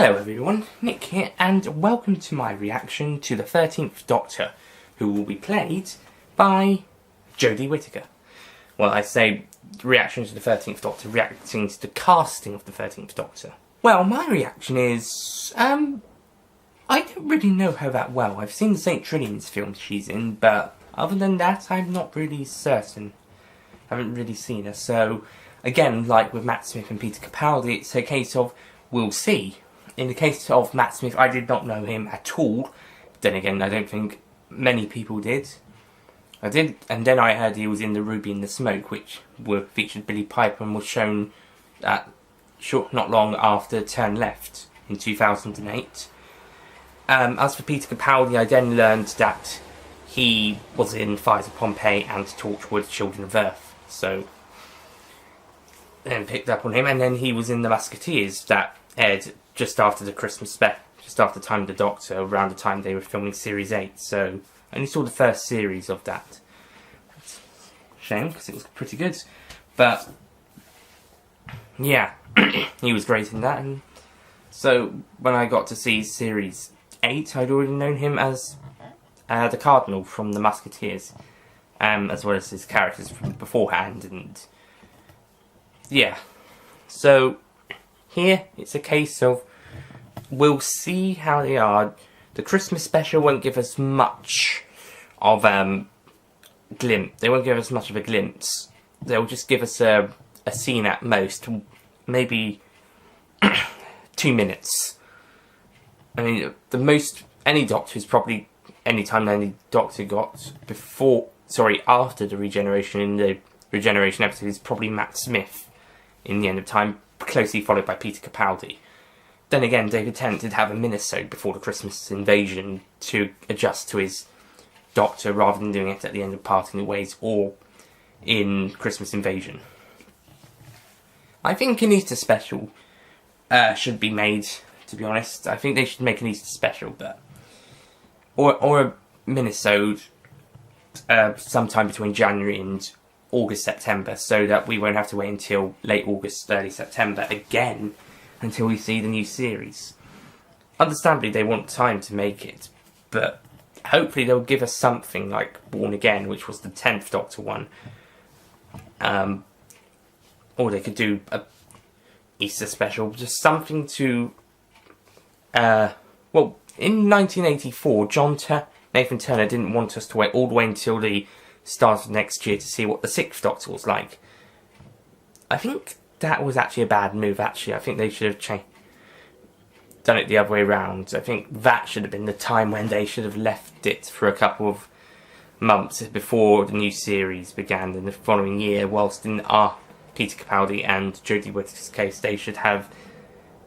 Hello everyone, Nick here, and welcome to my reaction to the 13th Doctor, who will be played by Jodie Whittaker. Well, I say reaction to the 13th Doctor, reacting to the casting of the 13th Doctor. Well, my reaction is, I don't really know her that well. I've seen the St. Trillian's film she's in, but other than that, I'm not really certain. I haven't really seen her, so again, like with Matt Smith and Peter Capaldi, it's a case of, we'll see. In the case of Matt Smith, I did not know him at all. Then again, I don't think many people did. I did, and then I heard he was in The Ruby and the Smoke, which featured Billy Piper and was shown not long after Turn Left in 2008. As for Peter Capaldi, I then learned that he was in Fires of Pompeii and Torchwood Children of Earth. So, then picked up on him, and then he was in The Musketeers that aired just after the Christmas just after Time of the Doctor, around the time they were filming Series 8, so I only saw the first series of that. Shame, because it was pretty good. But, yeah, he was great in that, and so when I got to see Series 8, I'd already known him as the Cardinal from The Musketeers, as well as his characters from beforehand, and yeah. So, here, it's a case of, we'll see how they are. The Christmas special won't give us much of glimpse. They won't give us much of a glimpse. They'll just give us a scene at most, maybe 2 minutes. I mean, the most any Doctor is probably any time any Doctor got after the regeneration in the regeneration episode is probably Matt Smith in the End of Time, closely followed by Peter Capaldi. Then again, David Tennant did have a minisode before the Christmas invasion to adjust to his Doctor, rather than doing it at the end of Parting Ways or in Christmas Invasion. I think an Easter special should be made, to be honest. I think they should make an Easter special, but or a minisode sometime between January and August, September, so that we won't have to wait until late August, early September again until we see the new series. Understandably, they want time to make it, but hopefully they'll give us something like Born Again, which was the 10th Doctor one. Or they could do a Easter special, just something to... well, in 1984, Nathan Turner didn't want us to wait all the way until the start of next year to see what the 6th Doctor was like. I think that was actually a bad move, actually. I think they should have done it the other way around. I think that should have been the time when they should have left it for a couple of months before the new series began in the following year, whilst in Peter Capaldi and Jodie Whittaker's case, they should have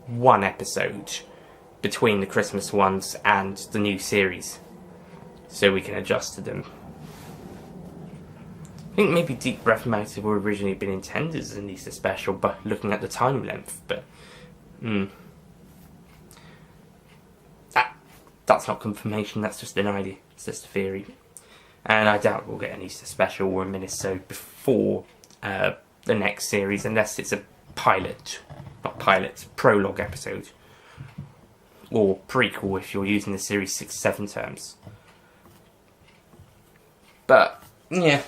one episode between the Christmas ones and the new series, so we can adjust to them. I think maybe Deep Breath might have originally been intended as an Easter special, but looking at the time length, but that's not confirmation, that's just an idea, it's just a theory. And I doubt we'll get an Easter special or a minisode before the next series, unless it's a prologue episode. Or prequel if you're using the series 6-7 terms. But, yeah,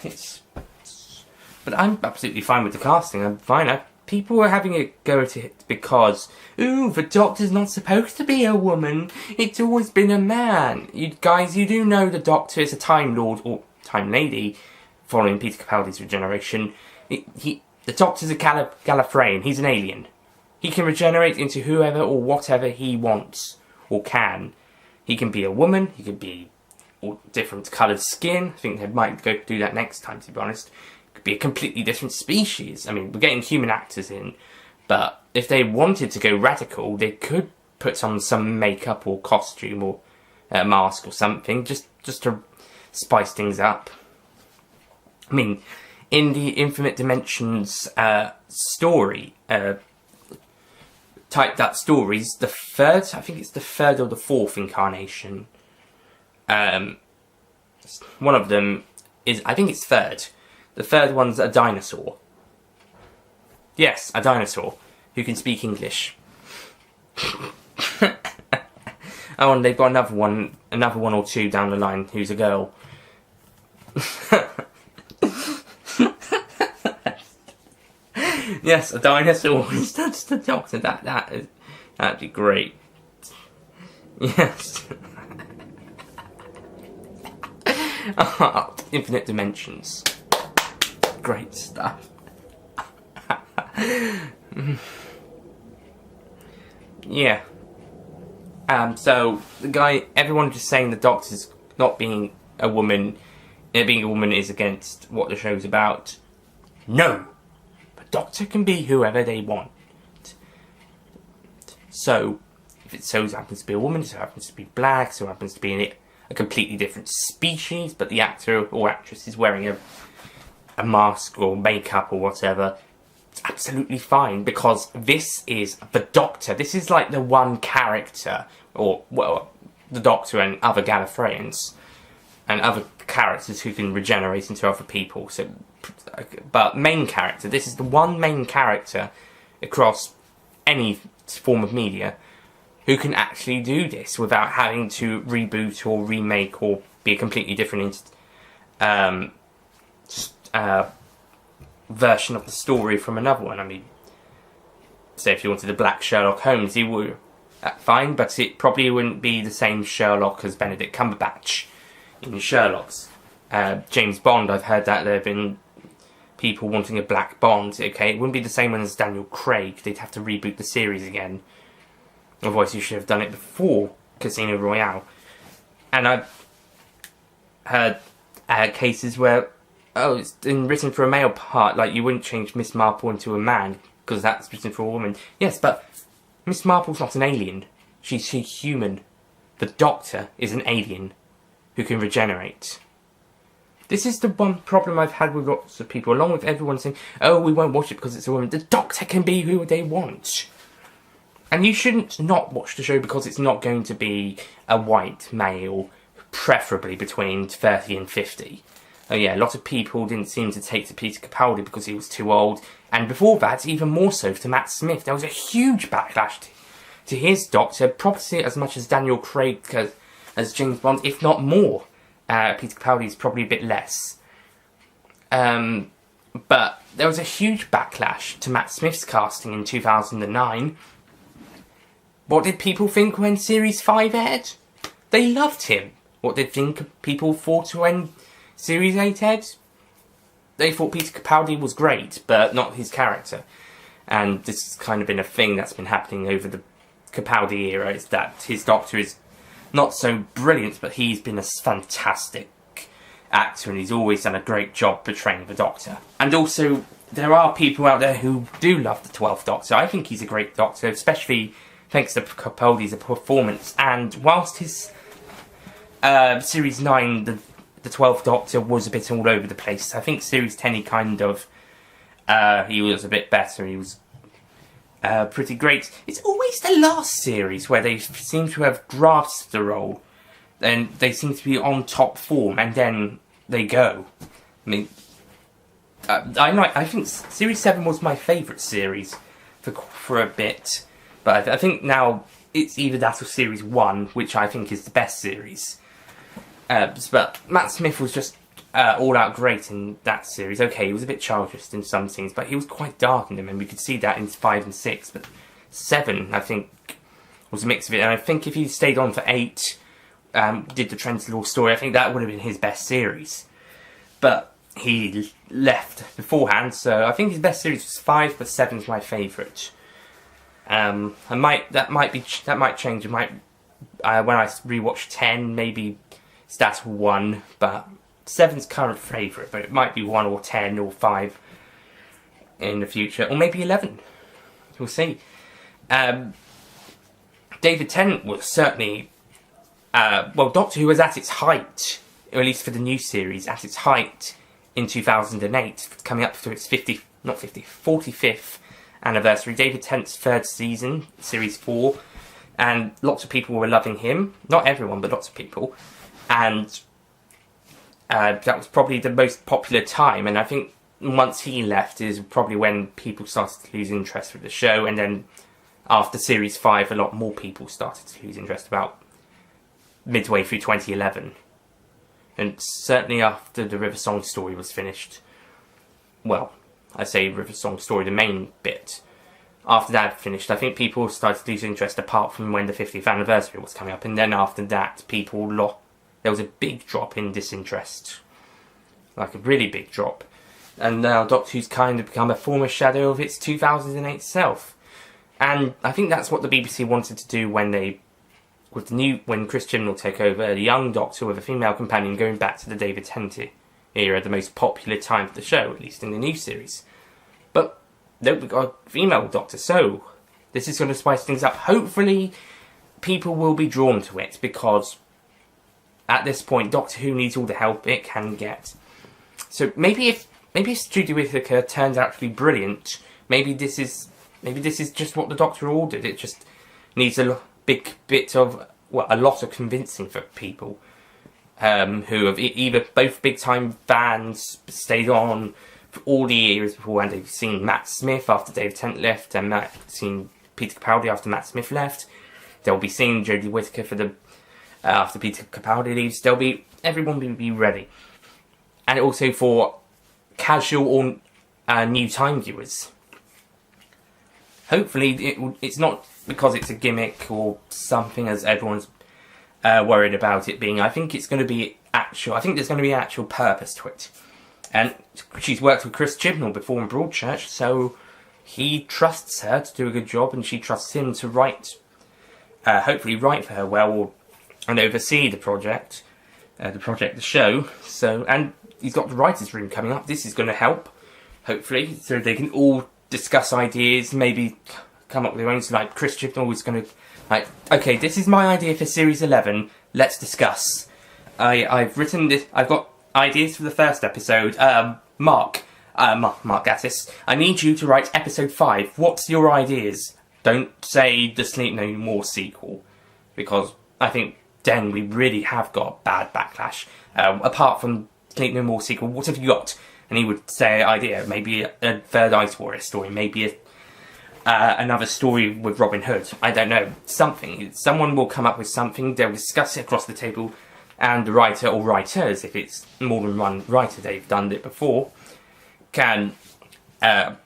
but I'm absolutely fine with the casting. I'm fine. People are having a go at it because, ooh, the Doctor's not supposed to be a woman. It's always been a man. You guys, you do know the Doctor is a Time Lord, or Time Lady, following Peter Capaldi's regeneration. The Doctor's a Gallifreyan. He's an alien. He can regenerate into whoever or whatever he wants, or can. He can be a woman, he can be different coloured skin. I think they might go do that next time, to be honest. Could be a completely different species. I mean, we're getting human actors in, but if they wanted to go radical, they could put on some makeup or costume or mask or something, just to spice things up. I mean, in the Infinite Dimensions story, type that stories, the third, I think it's the third or the fourth incarnation. One of them is, I think it's third. The third one's a dinosaur. Yes, a dinosaur who can speak English. Oh, and they've got another one or two down the line who's a girl. Yes, a dinosaur always touches the Doctor. That'd be great. Yes. Infinite dimensions. Great stuff. Yeah. So the guy, everyone just saying the Doctor's not being a woman, being a woman is against what the show's about. No, the Doctor can be whoever they want. So if it so happens to be a woman, so happens to be black, so happens to be a completely different species, but the actor or actress is wearing a mask or makeup or whatever, it's absolutely fine, because this is the Doctor. This is like the one character, or, well, the Doctor and other Gallifreyans, and other characters who can regenerate into other people. So, but main character, this is the one main character across any form of media who can actually do this without having to reboot or remake or be a completely different version of the story from another one. I mean, say if you wanted a black Sherlock Holmes, you would fine, but it probably wouldn't be the same Sherlock as Benedict Cumberbatch in Sherlock's. James Bond, I've heard that there have been people wanting a black Bond. Okay, it wouldn't be the same one as Daniel Craig. They'd have to reboot the series again. Otherwise, you should have done it before Casino Royale. And I've heard cases where, oh, it's been written for a male part, like you wouldn't change Miss Marple into a man because that's written for a woman. Yes, but Miss Marple's not an alien. She's human. The Doctor is an alien who can regenerate. This is the one problem I've had with lots of people, along with everyone saying, oh, we won't watch it because it's a woman. The Doctor can be who they want. And you shouldn't not watch the show because it's not going to be a white male, preferably between 30 and 50. Oh yeah, a lot of people didn't seem to take to Peter Capaldi because he was too old. And before that, even more so to Matt Smith. There was a huge backlash to his Doctor, probably as much as Daniel Craig as James Bond, if not more. Peter Capaldi is probably a bit less. But there was a huge backlash to Matt Smith's casting in 2009. What did people think when Series 5 aired? They loved him. What did people thought when Series 8 aired? They thought Peter Capaldi was great, but not his character. And this has kind of been a thing that's been happening over the Capaldi era, is that his Doctor is not so brilliant, but he's been a fantastic actor and he's always done a great job portraying the Doctor. And also, there are people out there who do love the 12th Doctor. I think he's a great Doctor, especially thanks to Capaldi's performance. And whilst his Series 9, the 12th Doctor, was a bit all over the place, I think Series 10 he kind of, he was a bit better, he was pretty great. It's always the last series where they seem to have grasped the role, and they seem to be on top form, and then they go. I mean, I think Series 7 was my favourite series for a bit, but I think now it's either that or Series 1, which I think is the best series. But Matt Smith was just all out great in that series. Okay, he was a bit childish in some scenes, but he was quite dark in them, and we could see that in 5 and 6. But 7, I think, was a mix of it. And I think if he stayed on for 8, did the Trent story, I think that would have been his best series. But he left beforehand, so I think his best series was 5, but 7's my favourite. That might change. It might when I rewatch 10, maybe that's 1, but 7's current favourite, but it might be 1 or 10 or 5 in the future, or maybe 11. We'll see. David Tennant was certainly, Doctor Who was at its height, or at least for the new series, at its height in 2008, coming up to its 45th anniversary. David Tennant's 3rd season, Series 4, and lots of people were loving him. Not everyone, but lots of people. And that was probably the most popular time, and I think once he left is probably when people started to lose interest with the show, and then after Series 5, a lot more people started to lose interest about midway through 2011. And certainly after the River Song story was finished, well, I say River Song story, the main bit, after that finished, I think people started to lose interest apart from when the 50th anniversary was coming up, and then after that, there was a big drop in disinterest. Like a really big drop. And now Doctor Who's kind of become a former shadow of its 2008 self. And I think that's what the BBC wanted to do when Chris Chibnall took over, a young Doctor with a female companion going back to the David Tennant era, the most popular time of the show, at least in the new series. But no, we've got a female Doctor, so this is going to spice things up. Hopefully people will be drawn to it, because at this point Doctor Who needs all the help it can get. So maybe if Jodie Whittaker turns out to be brilliant, maybe this is just what the Doctor ordered. It just needs a lot of convincing for people who have either both big time fans, stayed on for all the years before, and they've seen Matt Smith after Dave Tennant left, and seen Peter Capaldi after Matt Smith left. They'll be seeing Jodie Whittaker after Peter Capaldi leaves. Everyone will be ready. And also for casual or new time viewers. Hopefully it's not because it's a gimmick or something as everyone's worried about it being. I think it's going to be actual. I think there's going to be an actual purpose to it. And she's worked with Chris Chibnall before in Broadchurch, so he trusts her to do a good job, and she trusts him to hopefully write for her well, and oversee the show. So, and he's got the writers' room coming up. This is going to help, hopefully, so they can all discuss ideas, maybe come up with their own. So, like, Chris Chibnall is going to, okay, this is my idea for Series 11. Let's discuss. I've written this. I've got ideas for the first episode. Mark Gatiss, I need you to write episode 5. What's your ideas? Don't say the Sleep No More sequel, because I think then we really have got bad backlash. Apart from Sleep No More sequel, what have you got? And he would say idea, maybe a third Ice Warrior story, maybe another story with Robin Hood. I don't know, something. Someone will come up with something, they'll discuss it across the table, and the writer or writers, if it's more than one writer, they've done it before, can do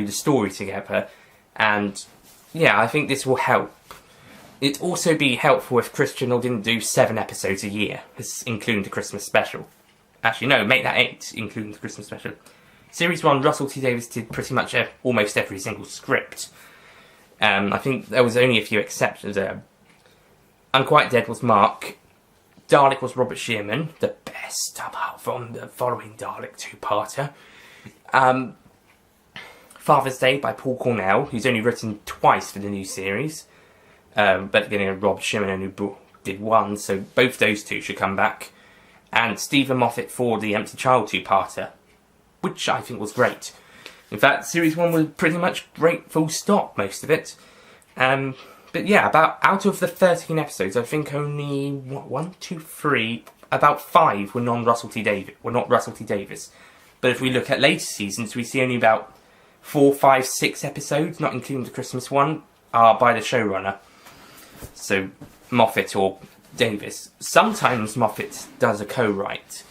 the story together. And yeah, I think this will help. It'd also be helpful if Chris Chibnall didn't do 7 episodes a year, including the Christmas special. Actually, no, make that 8, including the Christmas special. Series 1, Russell T Davies did pretty much almost every single script. I think there was only a few exceptions there. Unquiet Dead was Mark. Dalek was Robert Shearman, the best apart from the following Dalek 2-parter. Father's Day by Paul Cornell, who's only written twice for the new series. But again, Rob Shearman only did 1, so both those two should come back. And Stephen Moffat for the Empty Child 2-parter, which I think was great. In fact, Series 1 was pretty much great, full stop, most of it. But yeah, out of the 13 episodes, I think only, about 5 were not Russell T Davies. But if we look at later seasons, we see only about 4, 5, 6 episodes, not including the Christmas one, are by the showrunner. So, Moffat or Davis. Sometimes Moffat does a co-write,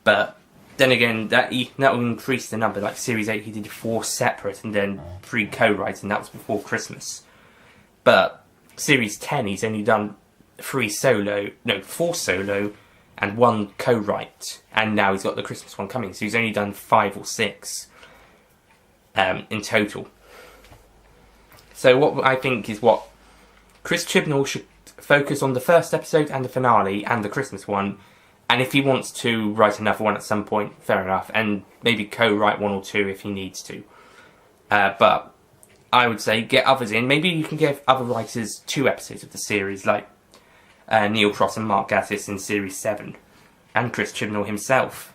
but then again, that will increase the number. Like Series 8, he did 4 separate and then 3 co-writes, and that was before Christmas. But Series 10, he's only done 4 solo, and 1 co-write, and now he's got the Christmas one coming, so he's only done 5 or 6 in total. So what I think is what Chris Chibnall should focus on the first episode and the finale and the Christmas one, and if he wants to write another one at some point, fair enough, and maybe co-write 1 or 2 if he needs to. But I would say get others in. Maybe you can give other writers 2 episodes of the series, like Neil Cross and Mark Gatiss in Series 7, and Chris Chibnall himself.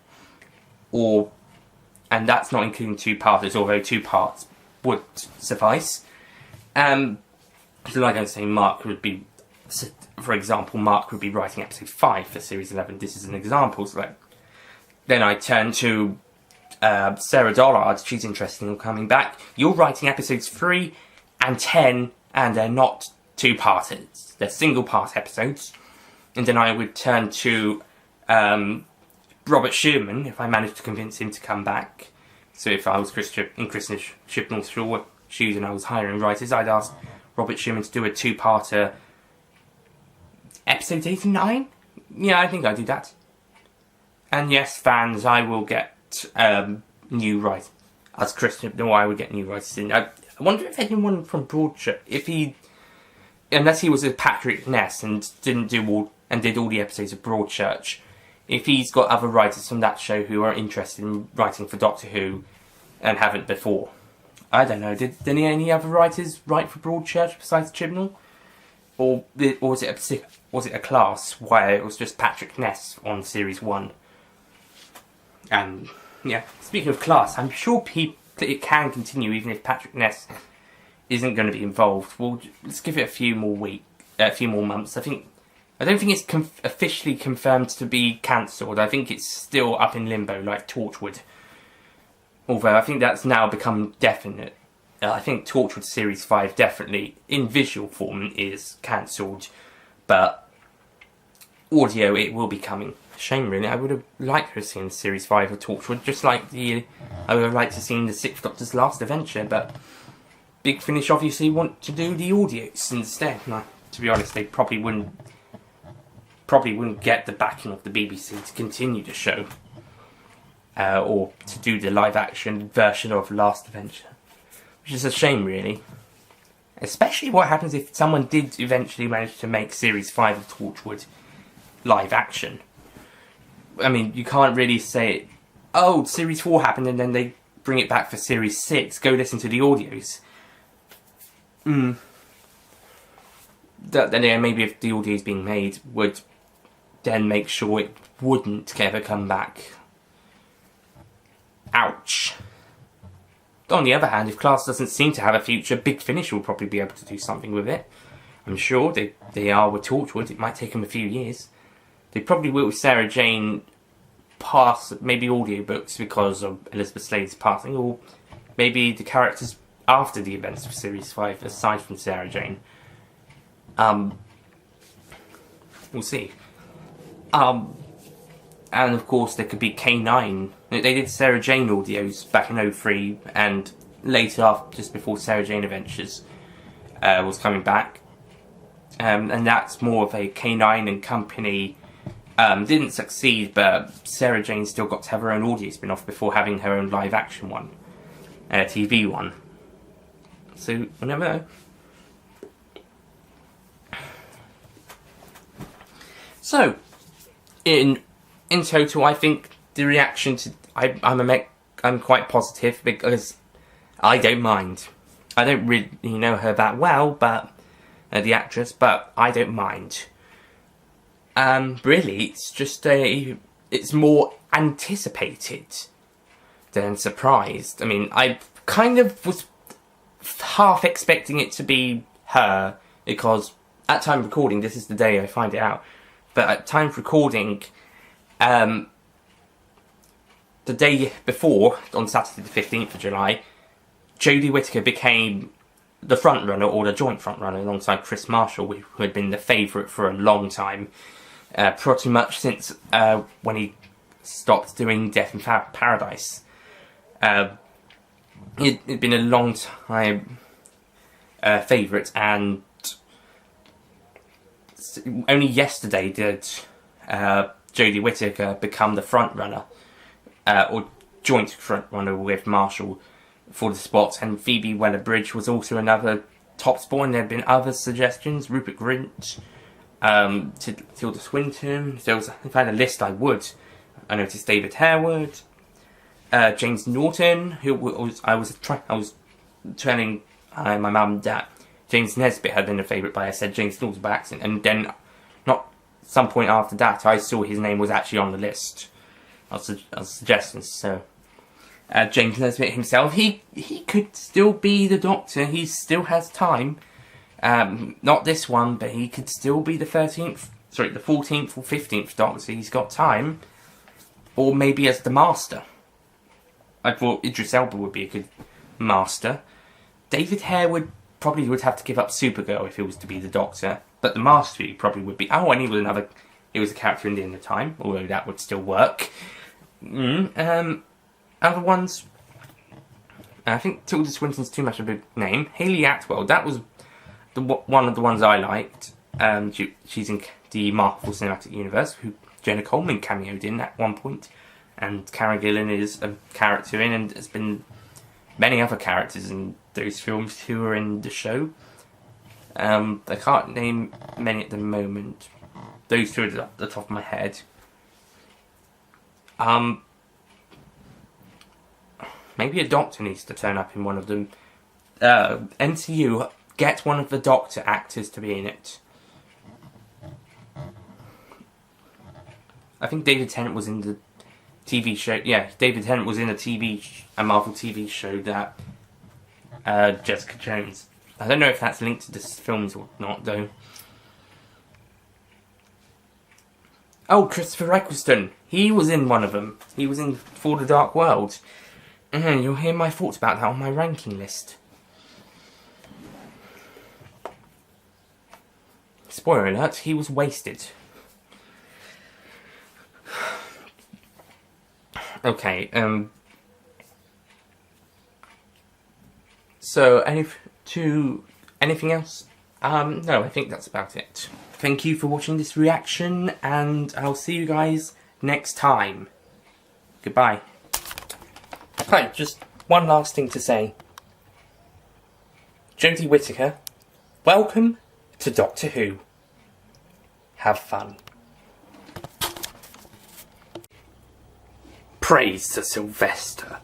And that's not including 2-parters, although 2 parts would suffice. So like I was saying, Mark would be writing episode 5 for Series 11. This is an example. So then I turn to Sarah Dollard, she's interested in coming back. You're writing episodes 3 and 10, and they're not two-parters. They're single-part episodes. And then I would turn to Robert Sherman, if I managed to convince him to come back. So if I was in Chris Chibnall's shoes and I was hiring writers, I'd ask Robert Sherman to do a two-parter episodes 8 and 9? Yeah, I think I'd do that. And yes, fans, I will get new writers. As Chris Chibnall, I would get new writers in. I wonder if anyone from Broadchurch, unless he was a Patrick Ness and did all the episodes of Broadchurch, if he's got other writers from that show who are interested in writing for Doctor Who and haven't before. I don't know, did any other writers write for Broadchurch besides Chibnall? Or was it a class where it was just Patrick Ness on Series 1? And, yeah, speaking of class, I'm sure it can continue even if Patrick Ness isn't going to be involved. Well, let's give it a few more months. I don't think it's officially confirmed to be cancelled. I think it's still up in limbo, like Torchwood. Although I think that's now become definite. I think Torchwood Series 5 definitely, in visual form, is cancelled. But audio, it will be coming. Shame, really. I would have liked to have seen Series 5 of Torchwood, just like I would have liked to have seen the Sixth Doctor's last adventure. But Big Finish obviously want to do the audios instead. No, to be honest, they probably wouldn't get the backing of the BBC to continue the show. Or to do the live-action version of Last Adventure. Which is a shame, really. Especially what happens if someone did eventually manage to make Series 5 of Torchwood live-action. I mean, you can't really say, oh, Series 4 happened and then they bring it back for Series 6. Go listen to the audios. Then maybe if the audio is being made, would then make sure it wouldn't ever come back. Ouch. On the other hand, if Class doesn't seem to have a future, Big Finish will probably be able to do something with it. I'm sure they are with Torchwood. It might take them a few years. They probably will with Sarah Jane pass maybe audiobooks because of Elizabeth Slade's passing, or maybe the characters after the events of Series 5, aside from Sarah Jane. We'll see. And of course there could be K9. They did Sarah Jane audios back in 03 and later, just before Sarah Jane Adventures was coming back. And that's more of a K9 and Company. Didn't succeed, but Sarah Jane still got to have her own audio spin-off before having her own live-action one. TV one. So, we'll never know. So, in total, I think the reaction to I'm quite positive because I don't mind. I don't really know her that well, but the actress, but I don't mind. Really, it's just it's more anticipated than surprised. I mean, I kind of was half expecting it to be her because at time of recording, this is the day I find it out. But at time of recording, the day before, on Saturday the 15th of July, Jodie Whittaker became the frontrunner, or the joint frontrunner, alongside Chris Marshall, who had been the favourite for a long time. Pretty much since when he stopped doing Death in Paradise. It'd been a long time favourite, and only yesterday did Jodie Whittaker become the frontrunner, or joint frontrunner with Marshall for the spot, and Phoebe Waller-Bridge was also another top spot, and there had been other suggestions, Rupert Grint, Tilda Swinton. If I had a list, I would. I noticed David Harewood, James Norton, who I was telling my mum that James Nesbitt had been a favourite, but I said James Norton by accident, and then not some point after that I saw his name was actually on the list of suggestions. So James Nesbitt himself, he could still be the Doctor. He still has time. Not this one, but he could still be the 14th or 15th Doctor. He's got time. Or maybe as the Master. I thought Idris Elba would be a good Master. David Hare would have to give up Supergirl if he was to be the Doctor, but the Master he probably would be. Oh, and he was a character in The End of Time, although that would still work. Other ones, I think Tilda Swinton's too much of a name. Hayley Atwell, that was one of the ones I liked. She's in the Marvel Cinematic Universe, who Jenna Coleman cameoed in at one point, and Karen Gillan is a character in, and there's been many other characters in those films who are in the show. I can't name many at the moment. Those two are at the top of my head. Maybe a Doctor needs to turn up in one of them. MCU, get one of the Doctor actors to be in it. I think David Tennant was in the TV show. Yeah, David Tennant was in a Marvel TV show that Jessica Jones. I don't know if that's linked to this films or not, though. Oh, Christopher Eccleston. He was in one of them. He was in For the Dark World. You'll hear my thoughts about that on my ranking list. Spoiler alert, he was wasted. Okay, so, anything else? No, I think that's about it. Thank you for watching this reaction, and I'll see you guys next time. Goodbye. Right, just one last thing to say. Jodie Whittaker, welcome to Doctor Who. Have fun. Praise to Sylvester.